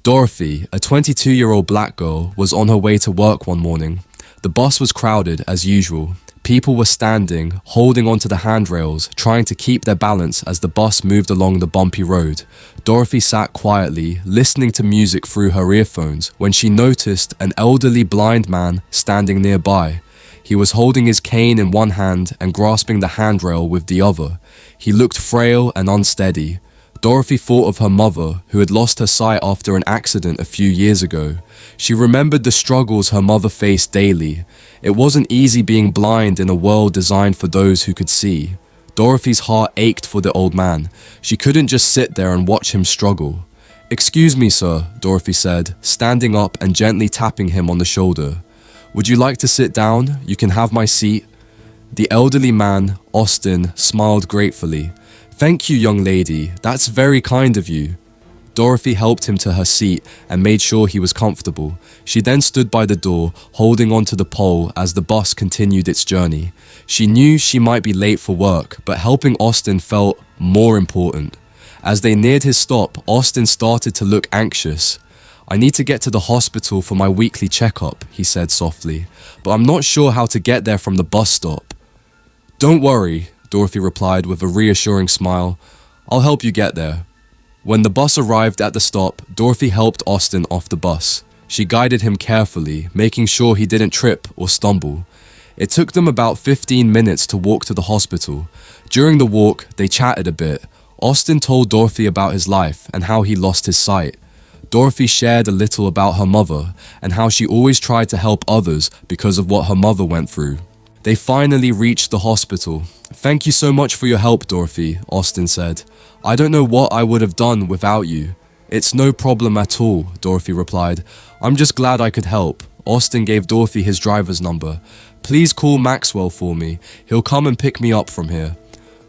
Dorothy, a 22-year-old black girl, was on her way to work one morning. The bus was crowded as usual. People were standing, holding onto the handrails, trying to keep their balance as the bus moved along the bumpy road. Dorothy sat quietly, listening to music through her earphones, when she noticed an elderly blind man standing nearby. He was holding his cane in one hand and grasping the handrail with the other. He looked frail and unsteady. Dorothy thought of her mother, who had lost her sight after an accident a few years ago. She remembered the struggles her mother faced daily. It wasn't easy being blind in a world designed for those who could see. Dorothy's heart ached for the old man. She couldn't just sit there and watch him struggle. "Excuse me, sir," Dorothy said, standing up and gently tapping him on the shoulder. "Would you like to sit down? You can have my seat." The elderly man, Austin, smiled gratefully. "Thank you, young lady. That's very kind of you." Dorothy helped him to her seat and made sure he was comfortable. She then stood by the door, holding onto the pole as the bus continued its journey. She knew she might be late for work, but helping Austin felt more important. As they neared his stop, Austin started to look anxious. "I need to get to the hospital for my weekly checkup," he said softly, "but I'm not sure how to get there from the bus stop." "Don't worry," Dorothy replied with a reassuring smile. "I'll help you get there." When the bus arrived at the stop, Dorothy helped Austin off the bus. She guided him carefully, making sure he didn't trip or stumble. It took them about 15 minutes to walk to the hospital. During the walk, they chatted a bit. Austin told Dorothy about his life and how he lost his sight. Dorothy shared a little about her mother and how she always tried to help others because of what her mother went through. They finally reached the hospital. "Thank you so much for your help, Dorothy," Austin said. "I don't know what I would have done without you." "It's no problem at all," Dorothy replied. "I'm just glad I could help." Austin gave Dorothy his driver's number. "Please call Maxwell for me. He'll come and pick me up from here."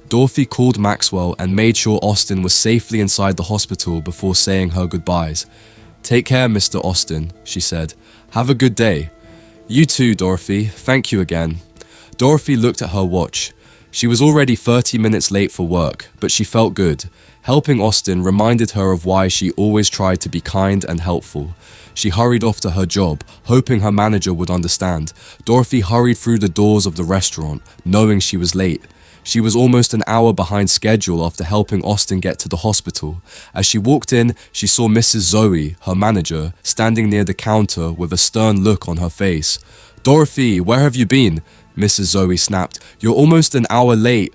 Dorothy called Maxwell and made sure Austin was safely inside the hospital before saying her goodbyes. "Take care, Mr. Austin," she said. "Have a good day." "You too, Dorothy. Thank you again." Dorothy looked at her watch. She was already 30 minutes late for work, but she felt good. Helping Austin reminded her of why she always tried to be kind and helpful. She hurried off to her job, hoping her manager would understand. Dorothy hurried through the doors of the restaurant, knowing she was late. She was almost an hour behind schedule after helping Austin get to the hospital. As she walked in, she saw Mrs. Zoe, her manager, standing near the counter with a stern look on her face. "Dorothy, where have you been?" Mrs. Zoe snapped. "You're almost an hour late."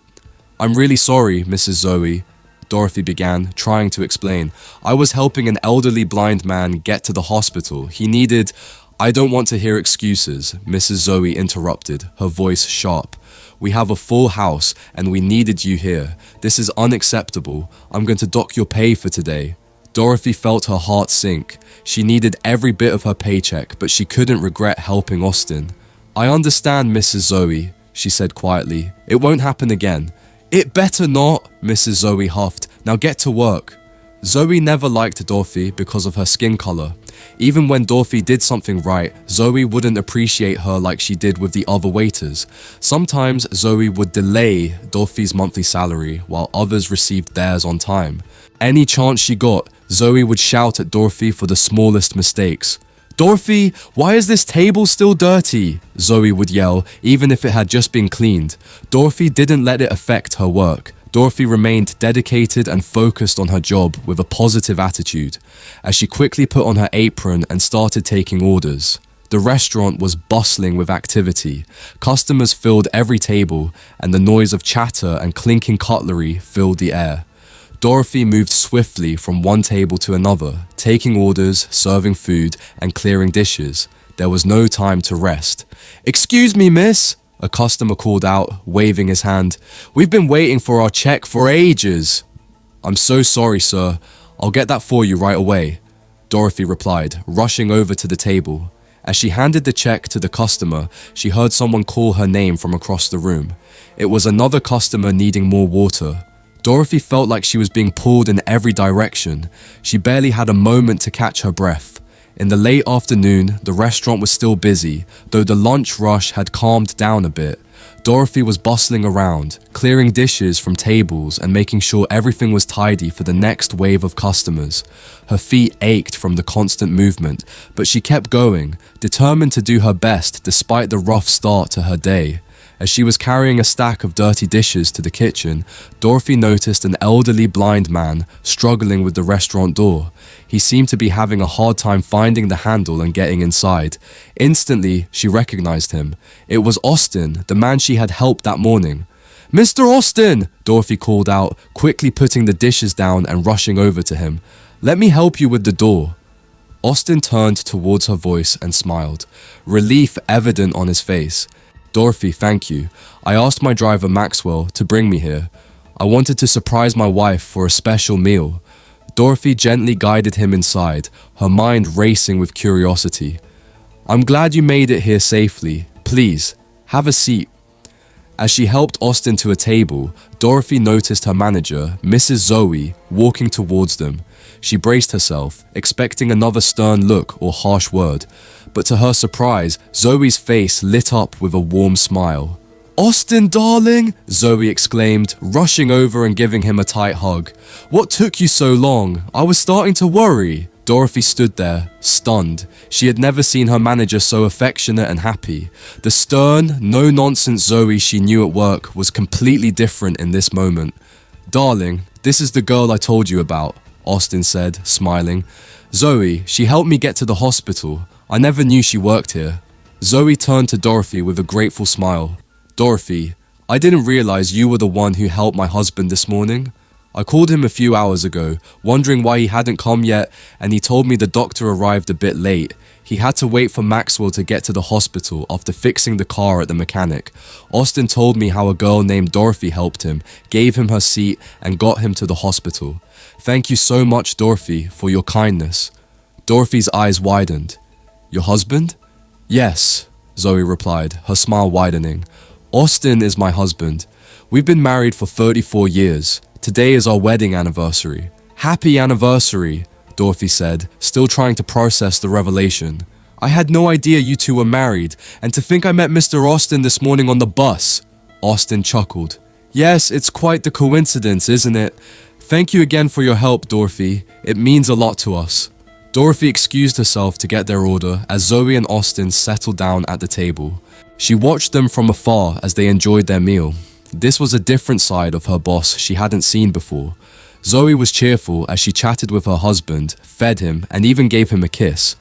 "I'm really sorry, Mrs. Zoe," Dorothy began, trying to explain. "I was helping an elderly blind man get to the hospital. He needed—" "I don't want to hear excuses," Mrs. Zoe interrupted, her voice sharp. "We have a full house, and we needed you here. This is unacceptable. I'm going to dock your pay for today." Dorothy felt her heart sink. She needed every bit of her paycheck, but she couldn't regret helping Austin. "I understand, Mrs. Zoe," she said quietly. "It won't happen again." "It better not," Mrs. Zoe huffed. "Now get to work." Zoe never liked Dorothy because of her skin color. Even when Dorothy did something right, Zoe wouldn't appreciate her like she did with the other waiters. Sometimes Zoe would delay Dorothy's monthly salary while others received theirs on time. Any chance she got, Zoe would shout at Dorothy for the smallest mistakes. "Dorothy, why is this table still dirty?" Zoe would yell, even if it had just been cleaned. Dorothy didn't let it affect her work. Dorothy remained dedicated and focused on her job with a positive attitude. As she quickly put on her apron and started taking orders. The restaurant was bustling with activity. Customers filled every table, and the noise of chatter and clinking cutlery filled the air. Dorothy moved swiftly from one table to another, taking orders, serving food, and clearing dishes. There was no time to rest. "Excuse me, miss," a customer called out, waving his hand. "We've been waiting for our check for ages." "I'm so sorry, sir. I'll get that for you right away," Dorothy replied, rushing over to the table. As she handed the check to the customer, she heard someone call her name from across the room. It was another customer needing more water. Dorothy felt like she was being pulled in every direction. She barely had a moment to catch her breath. In the late afternoon, the restaurant was still busy, though the lunch rush had calmed down a bit. Dorothy was bustling around, clearing dishes from tables and making sure everything was tidy for the next wave of customers. Her feet ached from the constant movement, but she kept going, determined to do her best despite the rough start to her day. As she was carrying a stack of dirty dishes to the kitchen, Dorothy noticed an elderly blind man struggling with the restaurant door. He seemed to be having a hard time finding the handle and getting inside. Instantly, she recognized him. It was Austin, the man she had helped that morning. "Mr. Austin!" Dorothy called out, quickly putting the dishes down and rushing over to him. "Let me help you with the door." Austin turned towards her voice and smiled, relief evident on his face. "Dorothy, thank you. I asked my driver Maxwell to bring me here. I wanted to surprise my wife for a special meal." Dorothy gently guided him inside, her mind racing with curiosity. "I'm glad you made it here safely. Please, have a seat." As she helped Austin to a table, Dorothy noticed her manager, Mrs. Zoe, walking towards them. She braced herself, expecting another stern look or harsh word. But to her surprise, Zoe's face lit up with a warm smile. "Austin, darling!" Zoe exclaimed, rushing over and giving him a tight hug. "What took you so long? I was starting to worry." Dorothy stood there, stunned. She had never seen her manager so affectionate and happy. The stern, no-nonsense Zoe she knew at work was completely different in this moment. "Darling, this is the girl I told you about," Austin said, smiling. "Zoe, she helped me get to the hospital. I never knew she worked here." Zoe turned to Dorothy with a grateful smile. "Dorothy, I didn't realize you were the one who helped my husband this morning. I called him a few hours ago, wondering why he hadn't come yet, and he told me the doctor arrived a bit late. He had to wait for Maxwell to get to the hospital after fixing the car at the mechanic. Austin told me how a girl named Dorothy helped him, gave him her seat, and got him to the hospital. Thank you so much, Dorothy, for your kindness." Dorothy's eyes widened. "Your husband?" "Yes," Zoe replied, her smile widening. "Austin is my husband. We've been married for 34 years. Today is our wedding anniversary." "Happy anniversary," Dorothy said, still trying to process the revelation. "I had no idea you two were married, and to think I met Mr. Austin this morning on the bus." Austin chuckled. "Yes, it's quite the coincidence, isn't it? Thank you again for your help, Dorothy. It means a lot to us." Dorothy excused herself to get their order as Zoe and Austin settled down at the table. She watched them from afar as they enjoyed their meal. This was a different side of her boss she hadn't seen before. Zoe was cheerful as she chatted with her husband, fed him, and even gave him a kiss.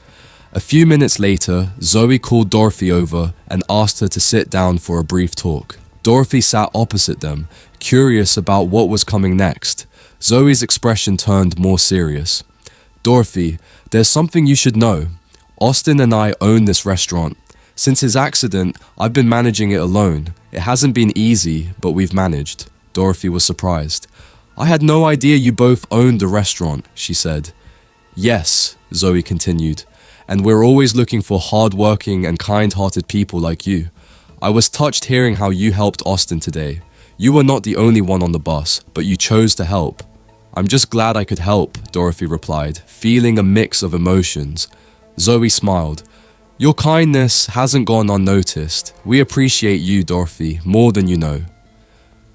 A few minutes later, Zoe called Dorothy over and asked her to sit down for a brief talk. Dorothy sat opposite them, curious about what was coming next. Zoe's expression turned more serious. "Dorothy, there's something you should know. Austin and I own this restaurant. Since his accident, I've been managing it alone. It hasn't been easy, but we've managed." Dorothy was surprised. "I had no idea you both owned the restaurant," she said. "Yes," Zoe continued, "and we're always looking for hard-working and kind-hearted people like you. I was touched hearing how you helped Austin today. You were not the only one on the bus, but you chose to help." "I'm just glad I could help," Dorothy replied, feeling a mix of emotions. Zoe smiled. "Your kindness hasn't gone unnoticed. We appreciate you, Dorothy, more than you know.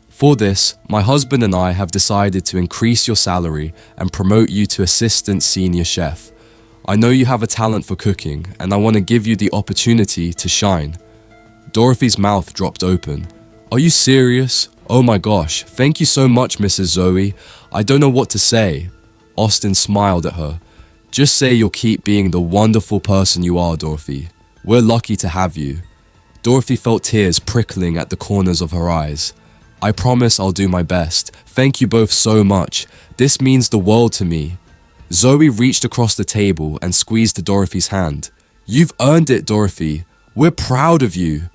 For this, my husband and I have decided to increase your salary and promote you to assistant senior chef. I know you have a talent for cooking, and I want to give you the opportunity to shine." Dorothy's mouth dropped open. "Are you serious? Oh my gosh, thank you so much, Mrs. Zoe. I don't know what to say." Austin smiled at her. "Just say you'll keep being the wonderful person you are, Dorothy. We're lucky to have you." Dorothy felt tears prickling at the corners of her eyes. "I promise I'll do my best. Thank you both so much. This means the world to me." Zoe reached across the table and squeezed Dorothy's hand. "You've earned it, Dorothy. We're proud of you."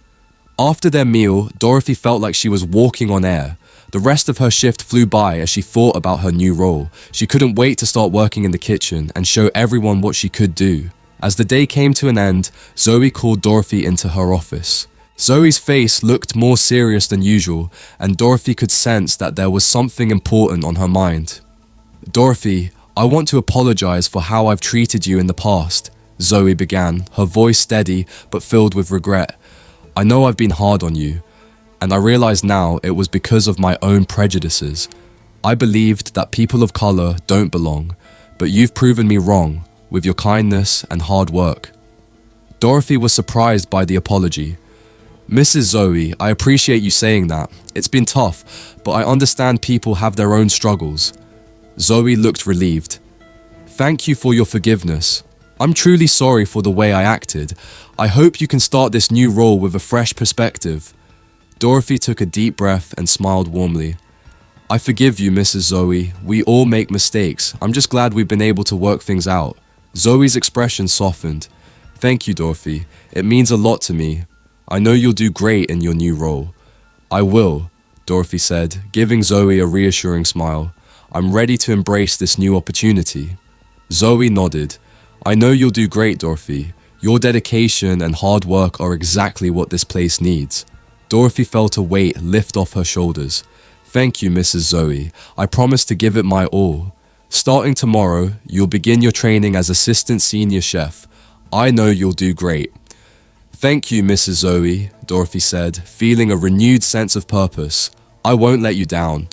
After their meal, Dorothy felt like she was walking on air. The rest of her shift flew by as she thought about her new role. She couldn't wait to start working in the kitchen and show everyone what she could do. As the day came to an end, Zoe called Dorothy into her office. Zoe's face looked more serious than usual, and Dorothy could sense that there was something important on her mind. "Dorothy, I want to apologize for how I've treated you in the past," Zoe began, her voice steady but filled with regret. "I know I've been hard on you. and I realize now it was because of my own prejudices. I believed that people of color don't belong, but you've proven me wrong with your kindness and hard work. Dorothy was surprised by the apology. Mrs. Zoe, I appreciate you saying that. It's been tough, but I understand people have their own struggles. Zoe looked relieved. Thank you for your forgiveness. I'm truly sorry for the way I acted. I hope you can start this new role with a fresh perspective. Dorothy took a deep breath and smiled warmly. I forgive you, Mrs. Zoe. We all make mistakes. I'm just glad we've been able to work things out. Zoe's expression softened. Thank you, Dorothy. It means a lot to me. I know you'll do great in your new role. I will, Dorothy said, giving Zoe a reassuring smile. I'm ready to embrace this new opportunity. Zoe nodded. I know you'll do great, Dorothy. Your dedication and hard work are exactly what this place needs. Dorothy felt a weight lift off her shoulders. Thank you, Mrs. Zoe. I promise to give it my all. Starting tomorrow, you'll begin your training as assistant senior chef. I know you'll do great. Thank you, Mrs. Zoe, Dorothy said, feeling a renewed sense of purpose. I won't let you down.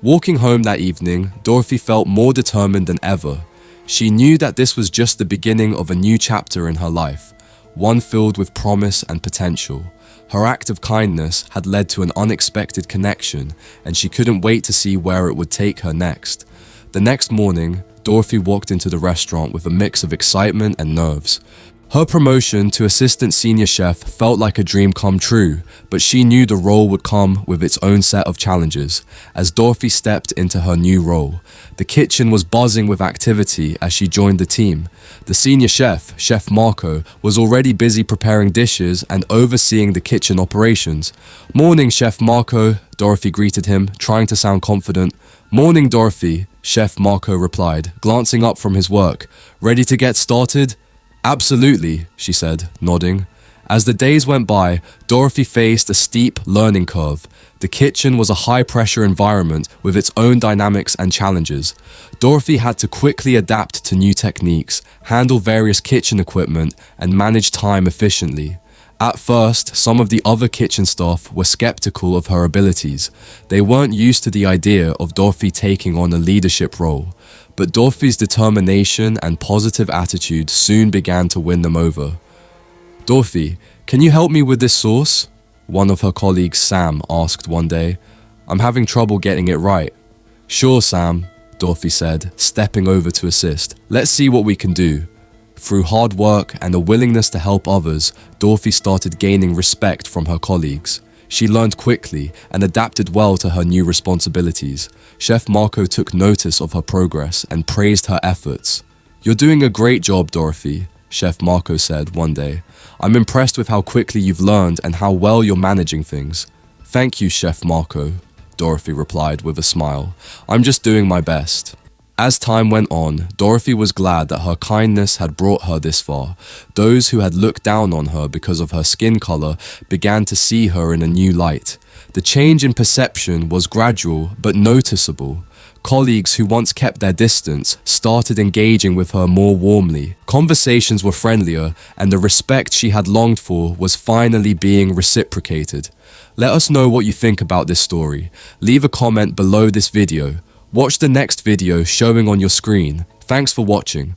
Walking home that evening, Dorothy felt more determined than ever. She knew that this was just the beginning of a new chapter in her life, one filled with promise and potential. Her act of kindness had led to an unexpected connection, and she couldn't wait to see where it would take her next. The next morning, Dorothy walked into the restaurant with a mix of excitement and nerves. Her promotion to assistant senior chef felt like a dream come true, but she knew the role would come with its own set of challenges. As Dorothy stepped into her new role, the kitchen was buzzing with activity as she joined the team. The senior chef, Chef Marco, was already busy preparing dishes and overseeing the kitchen operations. Morning, Chef Marco, Dorothy greeted him, trying to sound confident. Morning, Dorothy, Chef Marco replied, glancing up from his work. Ready to get started? Absolutely, she said, nodding. As the days went by, Dorothy faced a steep learning curve. The kitchen was a high-pressure environment with its own dynamics and challenges. Dorothy had to quickly adapt to new techniques, handle various kitchen equipment, and manage time efficiently. At first, some of the other kitchen staff were skeptical of her abilities. They weren't used to the idea of Dorothy taking on a leadership role. But Dorothy's determination and positive attitude soon began to win them over. Dorothy, can you help me with this sauce? One of her colleagues, Sam, asked one day. I'm having trouble getting it right. Sure, Sam, Dorothy said, stepping over to assist. Let's see what we can do. Through hard work and a willingness to help others, Dorothy started gaining respect from her colleagues. She learned quickly and adapted well to her new responsibilities. Chef Marco took notice of her progress and praised her efforts. You're doing a great job, Dorothy, Chef Marco said one day. I'm impressed with how quickly you've learned and how well you're managing things. Thank you, Chef Marco, Dorothy replied with a smile. I'm just doing my best. As time went on, Dorothy was glad that her kindness had brought her this far. Those who had looked down on her because of her skin color began to see her in a new light. The change in perception was gradual but noticeable. Colleagues who once kept their distance started engaging with her more warmly. Conversations were friendlier, and the respect she had longed for was finally being reciprocated. Let us know what you think about this story. Leave a comment below this video. Watch the next video showing on your screen. Thanks for watching.